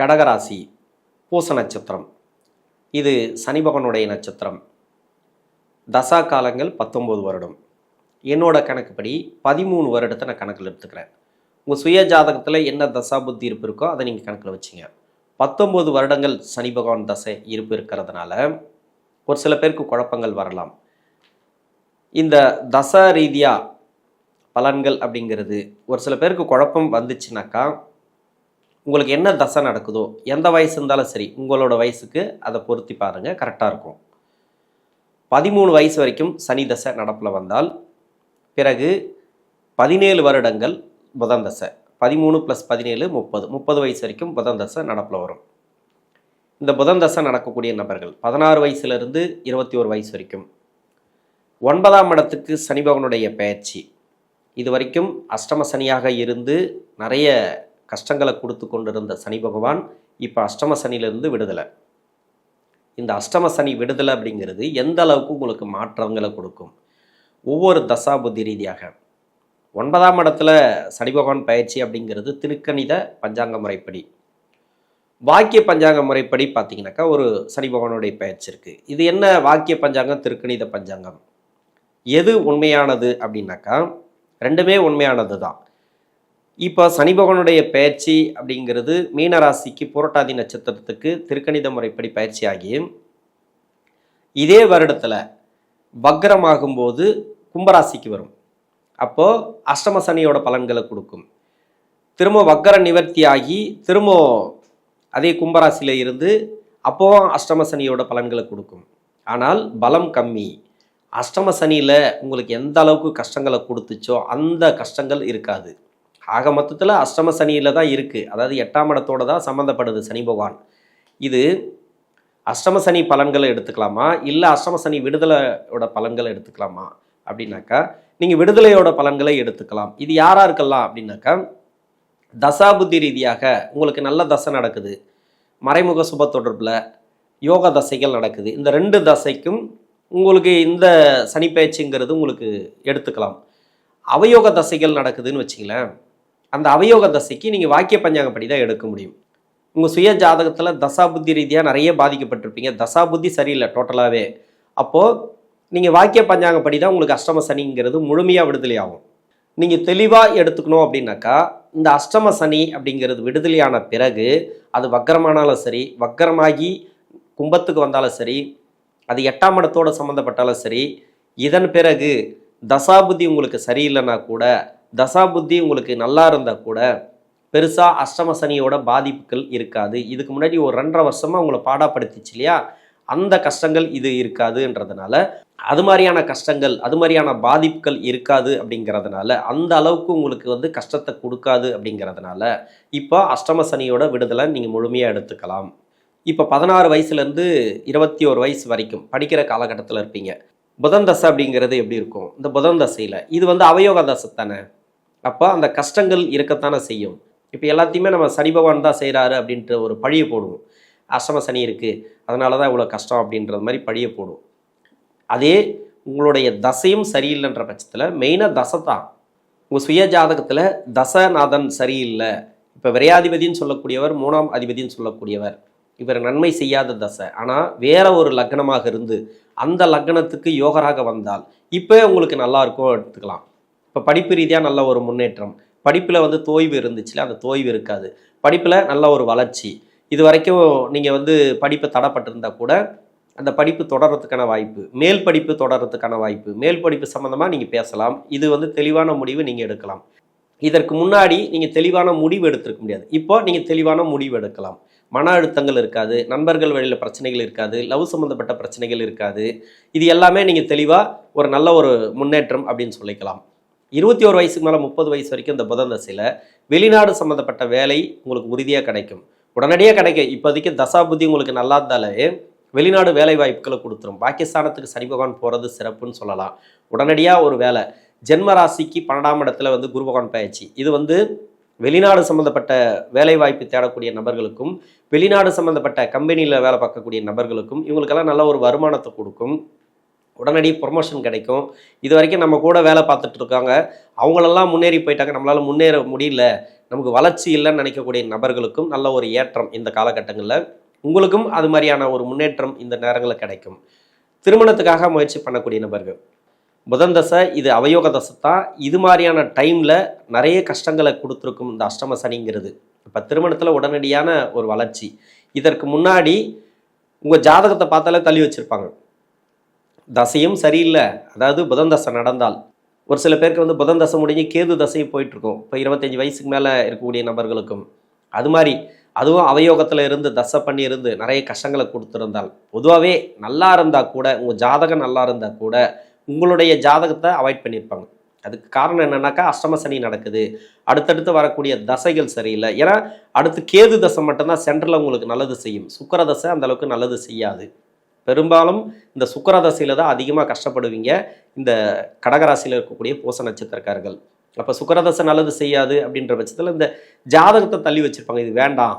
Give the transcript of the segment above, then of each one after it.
கடகராசி பூச நட்சத்திரம். இது சனி பகவானுடைய நட்சத்திரம். தசா காலங்கள் 19 வருடம். என்னோட கணக்குப்படி 13 வருடத்தை நான் கணக்கில் எடுத்துக்கிறேன். உங்கள் சுய ஜாதகத்தில் என்ன தசா புத்தி இருப்பு இருக்கோ அதை நீங்கள் கணக்கில் வச்சுங்க. 19 வருடங்கள் சனி பகவான் தசை இருப்பு இருக்கிறதுனால ஒரு சில பேருக்கு குழப்பங்கள் வரலாம். இந்த தசா ரீதியாக பலன்கள் அப்படிங்கிறது ஒரு சில பேருக்கு குழப்பம் வந்துச்சுனாக்கா, உங்களுக்கு என்ன தசை நடக்குதோ, எந்த வயசு இருந்தாலும் சரி, உங்களோட வயசுக்கு அதை பொருத்தி பாருங்கள், கரெக்டாக இருக்கும். 13 வயசு வரைக்கும் சனி தசை நடப்பில் வந்தால், பிறகு 17 வருடங்கள் புதன் தசை, 13 + 17 30 வயசு வரைக்கும் புதன் தசை நடப்பில் வரும். இந்த புதன் தசை நடக்கக்கூடிய நபர்கள் 16 வயசுலேருந்து 21 வயசு வரைக்கும் 9ஆம் இடத்துக்கு சனி பகவானுடைய பெயர்ச்சி. இது வரைக்கும் அஷ்டம சனியாக இருந்து நிறைய கஷ்டங்களை கொடுத்து கொண்டிருந்த சனி பகவான் இப்போ அஷ்டம சனியிலிருந்து விடுதலை. இந்த அஷ்டம சனி விடுதலை அப்படிங்கிறது எந்த அளவுக்கு உங்களுக்கு மாற்றங்களை கொடுக்கும்? ஒவ்வொரு தசா புத்தி ரீதியாக 9ஆம் இடத்துல சனி பகவான் பயிற்சி அப்படிங்கிறது திருக்கணித பஞ்சாங்க முறைப்படி. வாக்கிய பஞ்சாங்க முறைப்படி பார்த்தீங்கன்னாக்கா ஒரு சனி பகவானுடைய பயிற்சி இருக்குது. இது என்ன வாக்கிய பஞ்சாங்கம், திருக்கணித பஞ்சாங்கம்? எது உண்மையானது அப்படின்னாக்கா ரெண்டுமே உண்மையானது தான். இப்போ சனி பகவானுடைய பயிற்சி அப்படிங்கிறது மீனராசிக்கு புரட்டாதி நட்சத்திரத்துக்கு திருக்கணித முறைப்படி பயிற்சி ஆகி இதே வருடத்தில் வக்ரமாகும்போது கும்பராசிக்கு வரும். அப்போது அஷ்டம சனியோட பலன்களை கொடுக்கும். திரும்ப வக்ர நிவர்த்தி ஆகி திரும்ப அதே கும்பராசியில் இருந்து அப்போது அஷ்டம சனியோட பலன்களை கொடுக்கும். ஆனால் பலம் கம்மி. அஷ்டம சனியில் உங்களுக்கு எந்த அளவுக்கு கஷ்டங்களை கொடுத்துச்சோ அந்த கஷ்டங்கள் இருக்காது. ஆக மொத்தத்தில் அஷ்டம சனியில் தான் இருக்குது. அதாவது 8ஆம் இடத்தோடு தான் சம்மந்தப்படுது சனி பகவான். இது அஷ்டம சனி பலன்களை எடுத்துக்கலாமா, இல்லை அஷ்டம சனி விடுதலையோட பலன்களை எடுத்துக்கலாமா அப்படின்னாக்கா, நீங்கள் விடுதலையோட பலன்களை எடுத்துக்கலாம். இது யாராக இருக்கலாம் அப்படின்னாக்கா, தசாபுத்தி ரீதியாக உங்களுக்கு நல்ல தசை நடக்குது, மறைமுக சுப தொடர்பில் யோக தசைகள் நடக்குது. இந்த 2 தசைக்கும் உங்களுக்கு இந்த சனி பயிற்சிங்கிறது உங்களுக்கு எடுத்துக்கலாம். அவயோக தசைகள் நடக்குதுன்னு வச்சிங்களேன், அந்த அவயோக தசைக்கு நீங்கள் வாக்கிய பஞ்சாங்கப்படி தான் எடுக்க முடியும். உங்கள் சுய ஜாதகத்தில் தசாபுத்தி ரீதியாக நிறைய பாதிக்கப்பட்டிருப்பீங்க. தசாபுத்தி சரியில்லை டோட்டலாகவே. அப்போது நீங்கள் வாக்கிய பஞ்சாங்கப்படி தான் உங்களுக்கு அஷ்டம சனிங்கிறது முழுமையாக விடுதலை ஆகும். நீங்கள் தெளிவாக எடுத்துக்கணும் அப்படின்னாக்கா, இந்த அஷ்டம சனி அப்படிங்கிறது விடுதலையான பிறகு அது வக்கரமானாலும் சரி, வக்கரமாகி கும்பத்துக்கு வந்தாலும் சரி, அது 8ஆம் இடத்தோடு சம்மந்தப்பட்டாலும் சரி, இதன் பிறகு தசாபுத்தி உங்களுக்கு சரியில்லைன்னா கூட, தசாபுத்தி உங்களுக்கு நல்லா இருந்தால் கூட பெருசாக அஷ்டம சனியோட பாதிப்புகள் இருக்காது. இதுக்கு முன்னாடி ஒரு 2.5 வருஷமாக உங்களை பாடாப்படுத்திச்சு இல்லையா, அந்த கஷ்டங்கள் இது இருக்காதுன்றதுனால, அது மாதிரியான கஷ்டங்கள், அது மாதிரியான பாதிப்புகள் இருக்காது அப்படிங்கிறதுனால, அந்த அளவுக்கு உங்களுக்கு கஷ்டத்தை கொடுக்காது அப்படிங்கிறதுனால இப்போ அஷ்டம சனியோட விடுதலை நீங்கள் முழுமையாக எடுத்துக்கலாம். இப்போ 16 வயசுலேருந்து 21 வயசு வரைக்கும் படிக்கிற காலகட்டத்தில் இருப்பீங்க. புதன் தசை அப்படிங்கிறது எப்படி இருக்கும்? இந்த புதன் தசையில் இது அவயோக தசை தானே. அப்போ அந்த கஷ்டங்கள் இருக்கத்தானே செய்யும். இப்போ எல்லாத்தையுமே நம்ம சனி பகவான் தான் செய்கிறாரு அப்படின்ற ஒரு பழியை போடுவோம். அஷ்டம சனி இருக்குது அதனால தான் இவ்வளோ கஷ்டம் அப்படின்றது மாதிரி பழியை போடுவோம். அதே உங்களுடைய தசையும் சரியில்லைன்ற பட்சத்தில் மெயினாக தசை தான். உங்கள் சுய ஜாதகத்தில் தசநாதன் சரியில்லை. இப்போ விரையாதிபதினு சொல்லக்கூடியவர், 3ஆம் அதிபதினு சொல்லக்கூடியவர், இவர் நன்மை செய்யாத தசை. ஆனால் வேற ஒரு லக்னமாக இருந்து அந்த லக்னத்துக்கு யோகராக வந்தால் இப்போ உங்களுக்கு நல்லா இருக்கும் எடுத்துக்கலாம். இப்போ படிப்பு ரீதியாக நல்ல ஒரு முன்னேற்றம், படிப்பில் தோய்வு இருந்துச்சுல அந்த தோய்வு இருக்காது, படிப்பில் நல்ல ஒரு வளர்ச்சி. இது வரைக்கும் நீங்கள் படிப்பை தடைப்பட்டிருந்தால் கூட அந்த படிப்பு தொடர்றதுக்கான வாய்ப்பு, மேல் படிப்பு தொடர்றதுக்கான வாய்ப்பு, மேல் படிப்பு சம்மந்தமாக நீங்கள் பேசலாம். இது தெளிவான முடிவு நீங்கள் எடுக்கலாம். இதற்கு முன்னாடி நீங்கள் தெளிவான முடிவு எடுத்திருக்க முடியாது. இப்போ நீங்கள் தெளிவான முடிவு எடுக்கலாம். மன அழுத்தங்கள் இருக்காது, நண்பர்கள் வழியில் பிரச்சனைகள் இருக்காது, லவ் சம்மந்தப்பட்ட பிரச்சனைகள் இருக்காது. இது எல்லாமே நீங்கள் தெளிவாக ஒரு நல்ல ஒரு முன்னேற்றம் அப்படின்னு சொல்லிக்கலாம். 21 வயசுக்கு மேலே 30 வயசு வரைக்கும் இந்த புதன் தசையில் வெளிநாடு சம்மந்தப்பட்ட வேலை உங்களுக்கு உறுதியாக கிடைக்கும், உடனடியாக கிடைக்கும். இப்போதைக்கு தசாபுத்தி உங்களுக்கு நல்லா இருந்தாலே வெளிநாடு வேலை வாய்ப்புகளை கொடுத்துரும். பாகிஸ்தானத்துக்கு சனி பகவான் போகிறது சிறப்புன்னு சொல்லலாம். உடனடியாக ஒரு வேலை. ஜென்ம ராசிக்கு 12ஆம் இடத்துல குரு பகவான் பயிற்சி. இது வெளிநாடு சம்மந்தப்பட்ட வேலை வாய்ப்பு தேடக்கூடிய நபர்களுக்கும், வெளிநாடு சம்மந்தப்பட்ட கம்பெனியில் வேலை பார்க்கக்கூடிய நபர்களுக்கும், இவங்களுக்கெல்லாம் நல்ல ஒரு வருமானத்தை கொடுக்கும். உடனடி ப்ரொமோஷன் கிடைக்கும். இது வரைக்கும் நம்ம கூட வேலை பார்த்துட்டு இருக்காங்க, அவங்களெல்லாம் முன்னேறி போயிட்டாங்க, நம்மளால் முன்னேற முடியல, நமக்கு வளர்ச்சி இல்லைன்னு நினைக்கக்கூடிய நபர்களுக்கும் நல்ல ஒரு ஏற்றம் இந்த காலகட்டங்களில். உங்களுக்கும் அது மாதிரியான ஒரு முன்னேற்றம் இந்த நேரங்களில் கிடைக்கும். திருமணத்துக்காக முயற்சி பண்ணக்கூடிய நபர்கள், புதன் தசை இது அவயோக தசை தான். இது மாதிரியான டைமில் நிறைய கஷ்டங்களை கொடுத்துருக்கும் இந்த அஷ்டம சனிங்கிறது. இப்போ திருமணத்தில் உடனடியான ஒரு வளர்ச்சி. இதற்கு முன்னாடி உங்கள் ஜாதகத்தை பார்த்தாலே தள்ளி வச்சுருப்பாங்க, தசையும் சரியில்லை. அதாவது புதன் தசை நடந்தால் ஒரு சில பேருக்கு வந்து புதன் தசை முடிஞ்சு கேது தசையும் போயிட்டுருக்கும். இப்போ 25 வயசுக்கு மேலே இருக்கக்கூடிய நபர்களுக்கும் அது மாதிரி, அதுவும் அவயோகத்தில் இருந்து தசை பண்ணி இருந்து நிறைய கஷ்டங்களை கொடுத்துருந்தால், பொதுவாகவே நல்லா இருந்தால் கூட, உங்கள் ஜாதகம் நல்லா இருந்தால் கூட உங்களுடைய ஜாதகத்தை அவாய்ட் பண்ணியிருப்பாங்க. அதுக்கு காரணம் என்னன்னாக்கா அஷ்டம சனி நடக்குது, அடுத்தடுத்து வரக்கூடிய தசைகள் சரியில்லை. ஏன்னா அடுத்து கேது தசை மட்டும்தான் சென்டரில் உங்களுக்கு நல்லது செய்யும். சுக்கிர தசை அந்த அளவுக்கு நல்லது செய்யாது. பெரும்பாலும் இந்த சுக்கிர தசையில் தான் அதிகமாக கஷ்டப்படுவீங்க இந்த கடகராசியில் இருக்கக்கூடிய பூச நட்சத்திரக்காரர்கள். அப்போ சுக்கிர தசை நல்லது செய்யாது அப்படின்ற பட்சத்தில் இந்த ஜாதகத்தை தள்ளி வச்சுருப்பாங்க, இது வேண்டாம்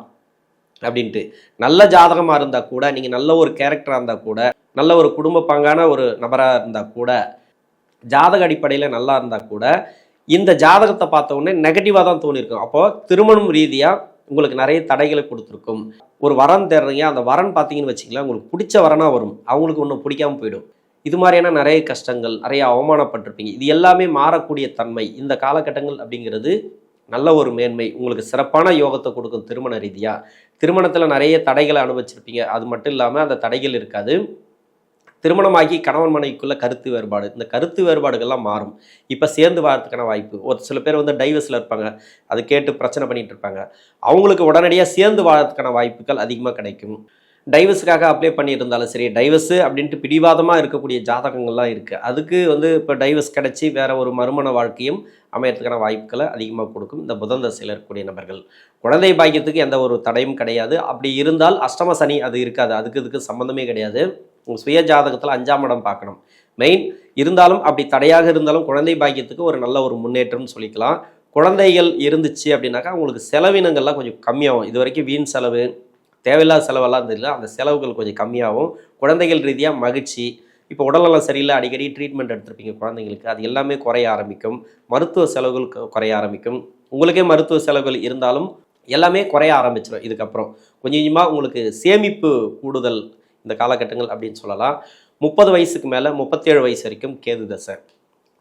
அப்படின்ட்டு. நல்ல ஜாதகமாக இருந்தால் கூட, நீங்கள் நல்ல ஒரு கேரக்டராக இருந்தால் கூட, நல்ல ஒரு குடும்ப பங்கான ஒரு நபராக இருந்தால் கூட, ஜாதக அடிப்படையில் நல்லா இருந்தால் கூட, இந்த ஜாதகத்தை பார்த்த உடனே நெகட்டிவாக தான் தோணியிருக்கும். அப்போது திருமணம் ரீதியாக உங்களுக்கு நிறைய தடைகளை கொடுத்துருக்கும். ஒரு வரன் தேடுறீங்க, அந்த வரன் பார்த்தீங்கன்னு வச்சிங்களேன், உங்களுக்கு பிடிச்ச வரனாக வரும், அவங்களுக்கு ஒன்றும் பிடிக்காமல் போயிடும். இது மாதிரியான நிறைய கஷ்டங்கள், நிறைய அவமானப்பட்டிருப்பீங்க. இது எல்லாமே மாறக்கூடிய தன்மை இந்த காலகட்டங்கள் அப்படிங்கிறது நல்ல ஒரு மேன்மை, உங்களுக்கு சிறப்பான யோகத்தை கொடுக்கும். திருமண ரீதியாக திருமணத்தில் நிறைய தடைகளை அனுபவிச்சிருப்பீங்க, அது மட்டும் இல்லாமல் அந்த தடைகள் இருக்காது. திருமணமாகி கணவன் மனைவிக்குள்ள கருத்து வேறுபாடு, இந்த கருத்து வேறுபாடுகள்லாம் மாறும். இப்போ சேர்ந்து வாழறதுக்கான வாய்ப்பு. ஒரு சில பேர் வந்து டைவர்ஸில் இருப்பாங்க, அது கேட்டு பிரச்சனை பண்ணிகிட்டு இருப்பாங்க, அவங்களுக்கு உடனடியாக சேர்ந்து வாழறதுக்கான வாய்ப்புகள் அதிகமாக கிடைக்கும். டைவர்ஸுக்காக அப்ளை பண்ணியிருந்தாலும் சரி, டைவர்ஸு அப்படின்ட்டு பிடிவாதமாக இருக்கக்கூடிய ஜாதகங்கள்லாம் இருக்குது. அதுக்கு வந்து இப்போ டைவர்ஸ் கிடச்சி வேறு ஒரு மறுமண வாழ்க்கையும் அமையறதுக்கான வாய்ப்புகளை அதிகமாக கொடுக்கும் இந்த புதன் தசையில் இருக்கக்கூடிய நபர்கள். குழந்தை பாக்கியத்துக்கு எந்த ஒரு தடையும் கிடையாது. அப்படி இருந்தால் அஷ்டம சனி அது இருக்காது, அதுக்கு இதுக்கு சம்மந்தமே கிடையாது. உங்கள் சுய ஜாதகத்தில் 5ஆம் இடம் பார்க்கணும் மெயின். இருந்தாலும் அப்படி தடையாக இருந்தாலும் குழந்தை பாக்கியத்துக்கு ஒரு நல்ல ஒரு முன்னேற்றம்னு சொல்லிக்கலாம். குழந்தைகள் இருந்துச்சு அப்படின்னாக்கா உங்களுக்கு செலவினங்கள்லாம் கொஞ்சம் கம்மியாகும். இது வரைக்கும் வீண் செலவு, தேவையில்லாத செலவெல்லாம் தெரியல, அந்த செலவுகள் கொஞ்சம் கம்மியாகும். குழந்தைகள் ரீதியாக மகிழ்ச்சி. இப்போ உடல்நலம் சரியில்லை, அடிக்கடி ட்ரீட்மெண்ட் எடுத்திருப்பீங்க குழந்தைங்களுக்கு, அது எல்லாமே குறைய ஆரம்பிக்கும். மருத்துவ செலவுகள் குறைய ஆரம்பிக்கும். உங்களுக்கே மருத்துவ செலவுகள் இருந்தாலும் எல்லாமே குறைய ஆரம்பிச்சிடும். இதுக்கப்புறம் கொஞ்சம் கொஞ்சமாக உங்களுக்கு சேமிப்பு கூடுதல் இந்த காலகட்டங்கள் அப்படின்னு சொல்லலாம். 30 வயசுக்கு மேலே 37 வயசு வரைக்கும் கேது தசை.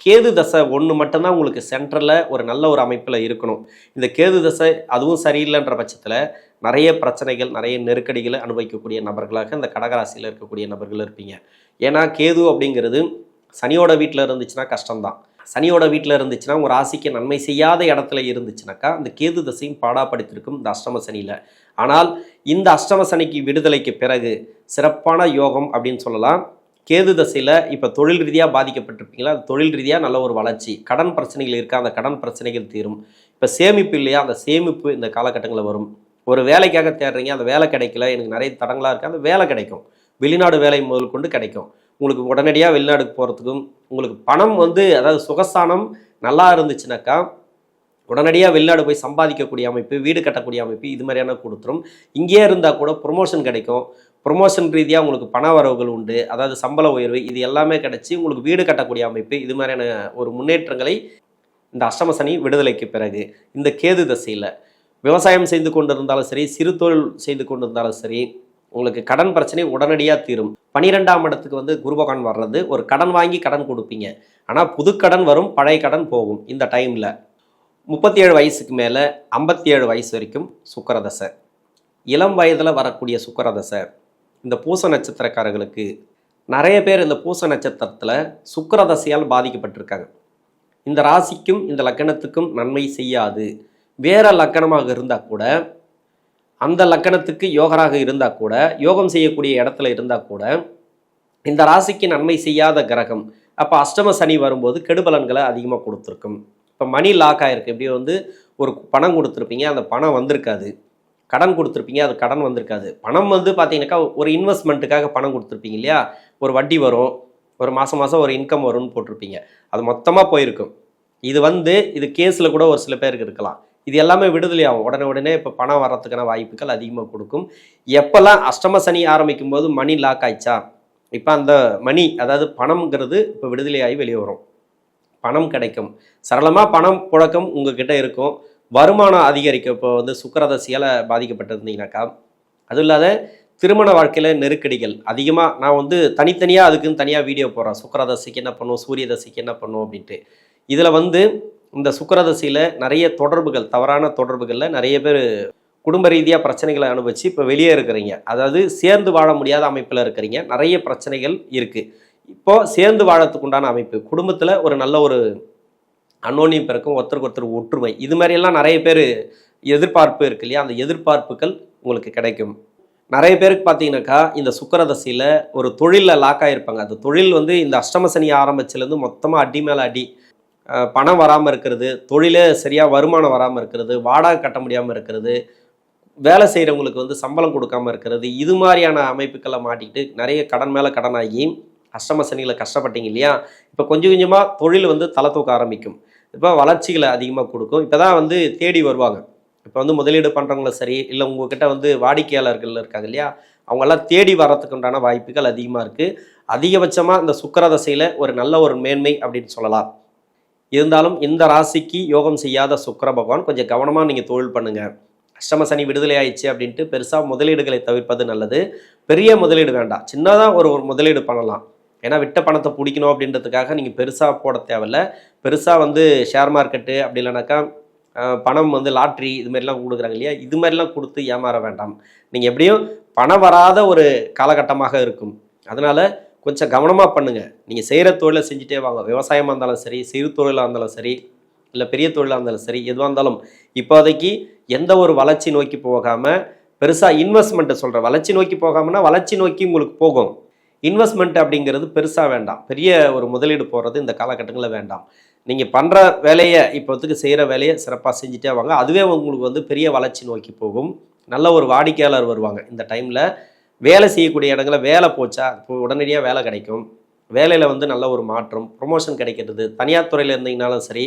கேது தசை ஒன்று மட்டும்தான் உங்களுக்கு சென்ட்ரலில் ஒரு நல்ல ஒரு அமைப்பில் இருக்கணும். இந்த கேது தசை அதுவும் சரியில்லைன்ற பட்சத்தில் நிறைய பிரச்சனைகள், நிறைய நெருக்கடிகளை அனுபவிக்கக்கூடிய நபர்களாக இந்த கடகராசியில் இருக்கக்கூடிய நபர்கள் இருப்பீங்க. ஏன்னா கேது அப்படிங்கிறது சனியோட வீட்டில் இருந்துச்சுன்னா கஷ்டம்தான். சனியோட வீட்டில் இருந்துச்சுன்னா உங்கள் ராசிக்கு நன்மை செய்யாத இடத்துல இருந்துச்சுனாக்கா அந்த கேது தசையும் பாடாப்படுத்திருக்கும் இந்த அஷ்டம சனியில். ஆனால் இந்த அஷ்டம சனிக்கு விடுதலைக்கு பிறகு சிறப்பான யோகம் அப்படின்னு சொல்லலாம். கேது தசையில் இப்போ தொழில் ரீதியாக பாதிக்கப்பட்டிருப்பீங்களா, அது தொழில் ரீதியாக நல்ல ஒரு வளர்ச்சி. கடன் பிரச்சனைகள் இருக்கா, அந்த கடன் பிரச்சனைகள் தீரும். இப்போ சேமிப்பு இல்லையா, அந்த சேமிப்பு இந்த காலகட்டங்களில் வரும். ஒரு வேலைக்காக தேடுறீங்க, அந்த வேலை கிடைக்கல, எனக்கு நிறைய தடங்களாக இருக்குது, அந்த வேலை கிடைக்கும். வெளிநாடு வேலை முதல் கொண்டு கிடைக்கும். உங்களுக்கு உடனடியாக வெளிநாடுக்கு போகிறதுக்கும், உங்களுக்கு பணம் வந்து அதாவது சுகஸ்தானம் நல்லா இருந்துச்சுனாக்கா உடனடியாக வெளிநாடு போய் சம்பாதிக்கக்கூடிய அமைப்பு, வீடு கட்டக்கூடிய அமைப்பு, இது மாதிரியான கொடுத்துரும். இங்கேயே இருந்தால் கூட ப்ரொமோஷன் கிடைக்கும். ப்ரொமோஷன் ரீதியாக உங்களுக்கு பண வரவுகள் உண்டு, அதாவது சம்பள உயர்வு, இது எல்லாமே கிடச்சி உங்களுக்கு வீடு கட்டக்கூடிய அமைப்பு, இது மாதிரியான ஒரு முன்னேற்றங்களை இந்த அஷ்டம சனி விடுதலைக்கு பிறகு இந்த கேது தசையில் விவசாயம் செய்து கொண்டு இருந்தாலும் சரி, சிறு தொழில் செய்து கொண்டு இருந்தாலும் சரி, உங்களுக்கு கடன் பிரச்சனை உடனடியாக தீரும். 12ஆம் இடத்துக்கு வந்து குரு பகவான் வர்றது, ஒரு கடன் வாங்கி கடன் கொடுப்பீங்க, ஆனால் புது கடன் வரும், பழைய கடன் போகும். இந்த டைமில் 37 வயசுக்கு மேலே 57 வயசு வரைக்கும் சுக்கிரதசை. இளம் வயதில் வரக்கூடிய சுக்கிரதசை இந்த பூச நட்சத்திரக்காரர்களுக்கு நிறைய பேர் இந்த பூச நட்சத்திரத்தில் சுக்கிரதசையால் பாதிக்கப்பட்டிருக்காங்க. இந்த ராசிக்கும் இந்த லக்கணத்துக்கும் நன்மை செய்யாது. வேற லக்கணமாக இருந்தால் கூட, அந்த லக்கணத்துக்கு யோகராக இருந்தால் கூட, யோகம் செய்யக்கூடிய இடத்துல இருந்தால் கூட, இந்த ராசிக்கு நன்மை செய்யாத கிரகம் அப்போ அஷ்டம சனி வரும்போது கெடுபலன்களை அதிகமாக கொடுத்துருக்கும். இப்போ மணி லாக் ஆகிருக்கு. இப்படி வந்து ஒரு பணம் கொடுத்துருப்பீங்க, அந்த பணம் வந்திருக்காது. கடன் கொடுத்துருப்பீங்க, அது கடன் வந்திருக்காது. பணம் வந்து பார்த்தீங்கன்னாக்கா ஒரு இன்வெஸ்ட்மெண்ட்டுக்காக பணம் கொடுத்துருப்பீங்க இல்லையா, ஒரு வட்டி வரும், ஒரு மாதம் ஒரு இன்கம் வரும்னு போட்டிருப்பீங்க, அது மொத்தமாக போயிருக்கும். இது கேஸில் கூட ஒரு சில பேருக்கு இருக்கலாம். இது எல்லாமே விடுதலை ஆகும் உடனே. இப்போ பணம் வர்றதுக்கான வாய்ப்புகள் அதிகமாக கொடுக்கும். எப்போல்லாம் அஷ்டம சனி ஆரம்பிக்கும் போது மணி லாக் ஆயிடுச்சா, இப்போ அந்த மணி அதாவது பணம்ங்கிறது இப்போ விடுதலையாகி வெளியே வரும், பணம் கிடைக்கும். சரளமாக பணம் புழக்கம் உங்ககிட்ட இருக்கும், வருமானம் அதிகரிக்கும். இப்போ வந்து சுக்கிரதசையால் பாதிக்கப்பட்டிருந்தீங்கன்னாக்கா, அதுவும் இல்லாத திருமண வாழ்க்கையில் நெருக்கடிகள் அதிகமாக. நான் வந்து தனித்தனியாக அதுக்குன்னு தனியாக வீடியோ போடுறேன், சுக்கிரதசைக்கு என்ன பண்ணும், சூரிய தசைக்கு என்ன பண்ணும் அப்படின்ட்டு. இதில் வந்து இந்த சுக்கிரதசையில் நிறைய தொடர்புகள், தவறான தொடர்புகளில் நிறைய பேர் குடும்ப ரீதியாக பிரச்சனைகளை அனுபவிச்சு இப்போ வெளியே இருக்கிறீங்க, அதாவது சேர்ந்து வாழ முடியாத அமைப்பில் இருக்கிறீங்க, நிறைய பிரச்சனைகள் இருக்குது. இப்போது சேர்ந்து வாழறதுக்கு உண்டான அமைப்பு, குடும்பத்தில் ஒரு நல்ல ஒரு அன்னோன்யம் பிறக்கும், ஒருத்தருக்கு ஒருத்தர் ஒற்றுமை, இது மாதிரியெல்லாம் நிறைய பேர் எதிர்பார்ப்பு இருக்கு இல்லையா, அந்த எதிர்பார்ப்புகள் உங்களுக்கு கிடைக்கும். நிறைய பேருக்கு பார்த்தீங்கன்னாக்கா இந்த சுக்கிரதசையில் ஒரு தொழிலில் லாக் ஆகிருப்பாங்க. அந்த தொழில் வந்து இந்த அஷ்டமசனி ஆரம்பிச்சிலேருந்து மொத்தமாக அடி மேலே அடி, பணம் வராமல் இருக்கிறது, தொழிலே சரியாக வருமானம் வராமல் இருக்கிறது, வாடகை கட்ட முடியாமல் இருக்கிறது, வேலை செய்கிறவங்களுக்கு வந்து சம்பளம் கொடுக்காமல் இருக்கிறது, இது மாதிரியான அமைப்புக்களை மாட்டிக்கிட்டு நிறைய கடன் மேலே கடனாகி அஷ்டம சனியில் கஷ்டப்பட்டீங்க இல்லையா. இப்போ கொஞ்சம் கொஞ்சமாக தொழில் வந்து தலை தூக்க ஆரம்பிக்கும், இப்போ வளர்ச்சிகளை அதிகமாக கொடுக்கும். இப்போ தான் வந்து தேடி வருவாங்க. இப்போ வந்து முதலீடு பண்ணுறவங்களும் சரி, இல்லை உங்கள்கிட்ட வந்து வாடிக்கையாளர்கள் இருக்காங்க இல்லையா, அவங்கெல்லாம் தேடி வர்றதுக்கு உண்டான வாய்ப்புகள் அதிகமாக இருக்குது. அதிகபட்சமாக இந்த சுக்கிரதசையில் ஒரு நல்ல ஒரு மேன்மை அப்படின்னு சொல்லலாம். இருந்தாலும் இந்த ராசிக்கு யோகம் செய்யாத சுக்கிர பகவான் கொஞ்சம் கவனமாக நீங்கள் தொழில் பண்ணுங்கள். அஷ்டம சனி விடுதலை ஆயிடுச்சு அப்படின்ட்டு பெருசாக முதலீடுகளை தவிர்ப்பது நல்லது. பெரிய முதலீடு வேண்டாம், சின்னதாக ஒரு முதலீடு பண்ணலாம். ஏன்னா விட்ட பணத்தை பிடிக்கணும் அப்படின்றதுக்காக நீங்கள் பெருசாக போட தேவையில்லை. பெருசாக வந்து ஷேர் மார்க்கெட்டு அப்படி இல்லைனாக்கா பணம் வந்து லாட்ரி இது மாதிரிலாம் கொடுக்குறாங்க இல்லையா, இது மாதிரிலாம் கொடுத்து ஏமாற வேண்டாம். நீங்கள் எப்படியும் பணம் வராத ஒரு காலகட்டமாக இருக்கும், அதனால் கொஞ்சம் கவனமாக பண்ணுங்கள். நீங்கள் செய்கிற தொழிலை செஞ்சுட்டே வாங்க. விவசாயமாக இருந்தாலும் சரி, சிறு தொழிலாக இருந்தாலும் சரி, இல்லை பெரிய தொழிலாக இருந்தாலும் சரி, எதுவாக இருந்தாலும் இப்போதைக்கு எந்த ஒரு வளர்ச்சி நோக்கி போகாமல் பெருசாக இன்வெஸ்ட்மெண்ட்டை சொல்கிறேன். வளர்ச்சி நோக்கி போகாமன்னா வளர்ச்சி நோக்கி உங்களுக்கு போகும். இன்வெஸ்ட்மெண்ட் அப்படிங்கிறது பெருசாக வேண்டாம், பெரிய ஒரு முதலீடு போடுறது இந்த காலகட்டங்களில் வேண்டாம். நீங்கள் பண்ணுற வேலையை இப்போதுக்கு செய்கிற வேலையை சிறப்பாக செஞ்சுட்டே வாங்க, அதுவே உங்களுக்கு வந்து பெரிய வளர்ச்சி நோக்கி போகும். நல்ல ஒரு வாடிக்கையாளர் வருவாங்க. இந்த டைமில் வேலை செய்யக்கூடிய இடங்களில் வேலை போச்சா இப்போ உடனடியாக வேலை கிடைக்கும். வேலையில் வந்து நல்ல ஒரு மாற்றம், ப்ரொமோஷன் கிடைக்கிறது. தனியார் துறையில் இருந்தீங்கனாலும் சரி,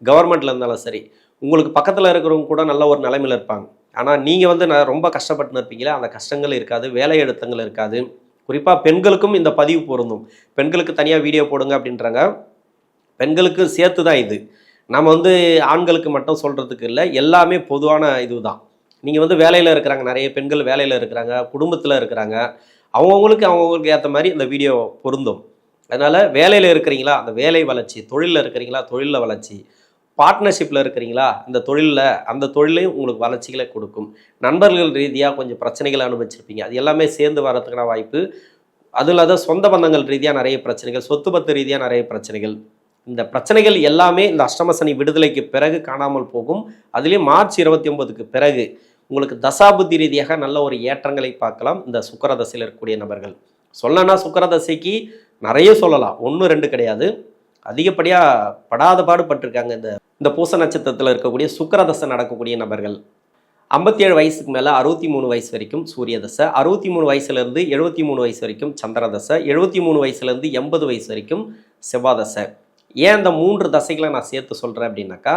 கவர்மெண்ட்டில் இருந்தாலும் சரி, உங்களுக்கு பக்கத்தில் இருக்கிறவங்க கூட நல்ல ஒரு நிலைமையில் இருப்பாங்க. ஆனால் நீங்கள் வந்து ரொம்ப கஷ்டப்பட்டுன்னு இருப்பீங்களா, அந்த கஷ்டங்கள் இருக்காது, வேலை அழுத்தங்கள் இருக்காது. குறிப்பாக பெண்களுக்கும் இந்த பதிவு பொருந்தும். பெண்களுக்கு தனியாக வீடியோ போடுங்க அப்படின்றாங்க, பெண்களுக்கு சேர்த்து தான் இது. நம்ம வந்து ஆண்களுக்கு மட்டும் சொல்கிறதுக்கு இல்லை, எல்லாமே பொதுவான இது தான். நீங்கள் வந்து வேலையில் இருக்கிறாங்க, நிறைய பெண்கள் வேலையில் இருக்கிறாங்க, குடும்பத்தில் இருக்கிறாங்க, அவங்கவுங்களுக்கு ஏற்ற மாதிரி இந்த வீடியோ பொருந்தும். அதனால் வேலையில் இருக்கிறீங்களா, அந்த வேலை வளர்ச்சி, தொழிலில் இருக்கிறீங்களா, தொழிலில் வளர்ச்சி, பார்ட்னர்ஷிப்பில் இருக்கிறீங்களா, இந்த தொழிலில் அந்த தொழிலையும் உங்களுக்கு வளர்ச்சிகளை கொடுக்கும். நண்பர்கள் ரீதியாக கொஞ்சம் பிரச்சனைகளை அனுபவிச்சிருப்பீங்க, அது எல்லாமே சேர்ந்து வரதுக்கான வாய்ப்பு. அது இல்லாத சொந்த பந்தங்கள் ரீதியாக நிறைய பிரச்சனைகள், சொத்து பத்து ரீதியாக நிறைய பிரச்சனைகள், இந்த பிரச்சனைகள் எல்லாமே இந்த அஷ்டம சனி விடுதலைக்கு பிறகு காணாமல் போகும். அதுலேயும் மார்ச் 29க்கு பிறகு உங்களுக்கு தசாபுத்தி ரீதியாக நல்ல ஒரு ஏற்றங்களை பார்க்கலாம். இந்த சுக்கிரதசையில் இருக்கக்கூடிய நபர்கள் சொல்லனா சுக்கிரதசைக்கு நிறைய சொல்லலாம், 1 2 கிடையாது, அதிகப்படியாக படாத பாடுபட்டிருக்காங்க இந்த பூச நட்சத்திரத்தில் இருக்கக்கூடிய சுக்கிரதசை நடக்கக்கூடிய நபர்கள். 57 வயசுக்கு மேலே 63 வயசு வரைக்கும் சூரிய தசை, 63 வயசுலேருந்து 73 வயசு வரைக்கும் சந்திர தசை, 73 வயசுலேருந்து 80 வயசு வரைக்கும் செவ்வாய் தசை. ஏன் இந்த 3 தசைகளை நான் சேர்த்து சொல்கிறேன் அப்படின்னாக்கா,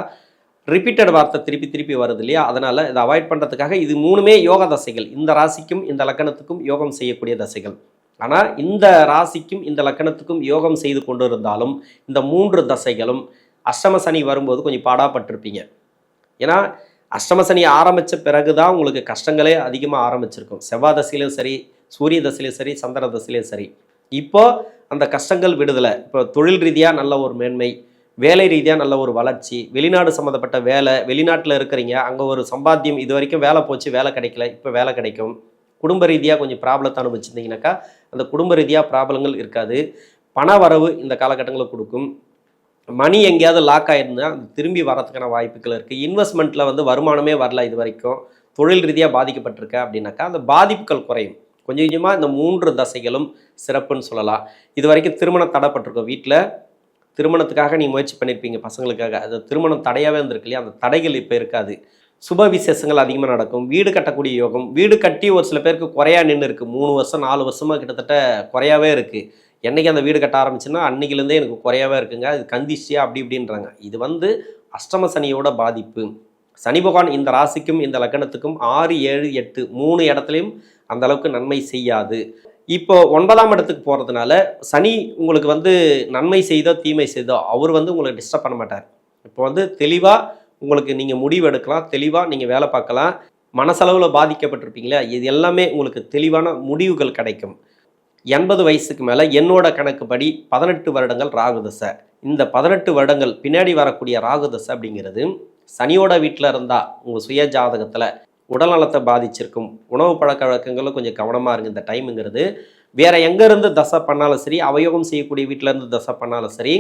ரிப்பீட்டட் வார்த்தை திருப்பி திருப்பி வருது இல்லையா, அதனால் இதை அவாய்ட் பண்ணுறதுக்காக இது 3மே யோக தசைகள். இந்த ராசிக்கும் இந்த லக்கணத்துக்கும் யோகம் செய்யக்கூடிய தசைகள். ஆனால் இந்த ராசிக்கும் இந்த லக்கணத்துக்கும் யோகம் செய்து கொண்டு இருந்தாலும் இந்த 3 தசைகளும் அஷ்டம சனி வரும்போது கொஞ்சம் பாடாப்பட்டிருப்பீங்க. ஏன்னா அஷ்டம சனி ஆரம்பித்த பிறகு தான் உங்களுக்கு கஷ்டங்களே அதிகமாக ஆரம்பிச்சிருக்கும். செவ்வாய் தசையிலையும் சரி, சூரிய தசையிலையும் சரி, சந்திர தசையிலையும் சரி. இப்போ அந்த கஷ்டங்கள் விடுதலை. இப்போ தொழில் ரீதியாக நல்ல ஒரு மேன்மை, வேலை ரீதியாக நல்ல ஒரு வளர்ச்சி, வெளிநாடு சம்மந்தப்பட்ட வேலை, வெளிநாட்டில் இருக்கிறீங்க, அங்கே ஒரு சம்பாத்தியம், இது வரைக்கும் வேலை போச்சு, வேலை கிடைக்கல, இப்போ வேலை கிடைக்கும். குடும்ப ரீதியாக கொஞ்சம் ப்ராப்ளத்தை அனுபவிச்சிருந்தீங்கன்னாக்கா அந்த குடும்ப ரீதியாக ப்ராப்ளங்கள் இருக்காது. பண வரவு இந்த காலகட்டங்களில் கொடுக்கும். மணி எங்கேயாவது லாக் ஆகிருந்தா அது திரும்பி வரதுக்கான வாய்ப்புகள் இருக்குது. இன்வெஸ்ட்மெண்ட்டில் வந்து வருமானமே வரல இது வரைக்கும், தொழில் ரீதியாக பாதிக்கப்பட்டிருக்க அப்படின்னாக்கா அந்த பாதிப்புகள் குறையும். கொஞ்சம் கொஞ்சமாக இந்த 3 தசைகளும் சிறப்புன்னு சொல்லலாம். இது வரைக்கும் திருமணம் தடைப்பட்டிருக்கோம், வீட்டில் திருமணத்துக்காக நீ முயற்சி பண்ணியிருப்பீங்க பசங்களுக்காக, அது திருமணம் தடையாகவே இருந்திருக்கு இல்லையா, அந்த தடைகள் இப்போ இருக்காது. சுப விசேஷங்கள் அதிகமாக நடக்கும். வீடு கட்டக்கூடிய யோகம், வீடு கட்டி ஒரு சில பேருக்கு குறையா நின்று இருக்குது, 3 வருஷம் 4 வருஷமாக கிட்டத்தட்ட குறையாவே இருக்குது. என்றைக்கு அந்த வீடு கட்ட ஆரம்பிச்சுன்னா அன்றைக்கிலேருந்தே எனக்கு குறையாவே இருக்குங்க, இது கந்திஷ்டியா அப்படி இப்படின்றாங்க. இது வந்து அஷ்டம சனியோட பாதிப்பு. சனி பகவான் இந்த ராசிக்கும் இந்த லக்கணத்துக்கும் 6 7 8 3 இடத்துலையும் அந்த அளவுக்கு நன்மை செய்யாது. இப்போ 9ஆம் இடத்துக்கு போகிறதுனால சனி உங்களுக்கு வந்து நன்மை செய்தோ தீமை செய்தோ அவர் வந்து உங்களுக்கு டிஸ்டர்ப் பண்ண மாட்டார். இப்போ வந்து தெளிவாக உங்களுக்கு நீங்கள் முடிவு எடுக்கலாம், தெளிவாக நீங்கள் வேலை பார்க்கலாம். மனசளவில் பாதிக்கப்பட்டிருப்பீங்களா, இது எல்லாமே உங்களுக்கு தெளிவான முடிவுகள் கிடைக்கும். 80 வயசுக்கு மேலே என்னோட கணக்குப்படி 18 வருடங்கள் ராகு தசை. இந்த 18 வருடங்கள் பின்னாடி வரக்கூடிய ராகு தசை அப்படிங்கிறது சனியோட வீட்டில் இருந்தால் உங்கள் சுய ஜாதகத்தில் உடல்நலத்தை பாதிச்சிருக்கும். உணவு பழக்க வழக்கங்களும் கொஞ்சம் கவனமாக இருங்க. இந்த டைமுங்கிறது வேற எங்கேருந்து தசை பண்ணாலும் சரி, அவயோகம் செய்யக்கூடிய வீட்டிலேருந்து தசை பண்ணாலும் சரி,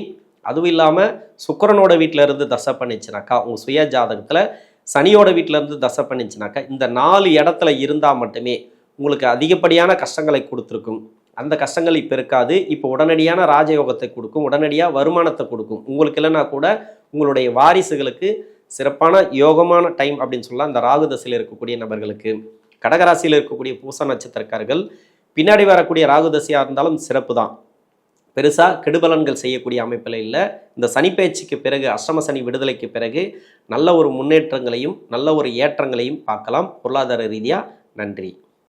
அதுவும் இல்லாமல் சுக்கிரனோட வீட்டில் இருந்து தசை பண்ணிச்சுனாக்கா, உங்கள் சுய ஜாதகத்தில் சனியோட வீட்டிலேருந்து தசை பண்ணிச்சுனாக்கா, இந்த 4 இடத்துல இருந்தால் மட்டுமே உங்களுக்கு அதிகப்படியான கஷ்டங்களை கொடுத்துருக்கும். அந்த கஷ்டங்கள் இப்போ இருக்காது. இப்போ உடனடியான ராஜயோகத்தை கொடுக்கும், உடனடியாக வருமானத்தை கொடுக்கும். உங்களுக்கு இல்லைன்னா கூட உங்களுடைய வாரிசுகளுக்கு சிறப்பான யோகமான டைம் அப்படின்னு சொல்லலாம் இந்த ராகு தசையில் இருக்கக்கூடிய நபர்களுக்கு. கடகராசியில் இருக்கக்கூடிய பூச நட்சத்திரக்காரர்கள் பின்னாடி வரக்கூடிய ராகு தசையாக இருந்தாலும் சிறப்பு தான். பெருசாக கெடுபலன்கள் செய்யக்கூடிய அமைப்பில் இல்லை. இந்த சனிப்பெயர்ச்சிக்கு பிறகு, அஷ்டம சனி விடுதலைக்கு பிறகு நல்ல ஒரு முன்னேற்றங்களையும் நல்ல ஒரு ஏற்றங்களையும் பார்க்கலாம் பொருளாதார ரீதியாக. நன்றி.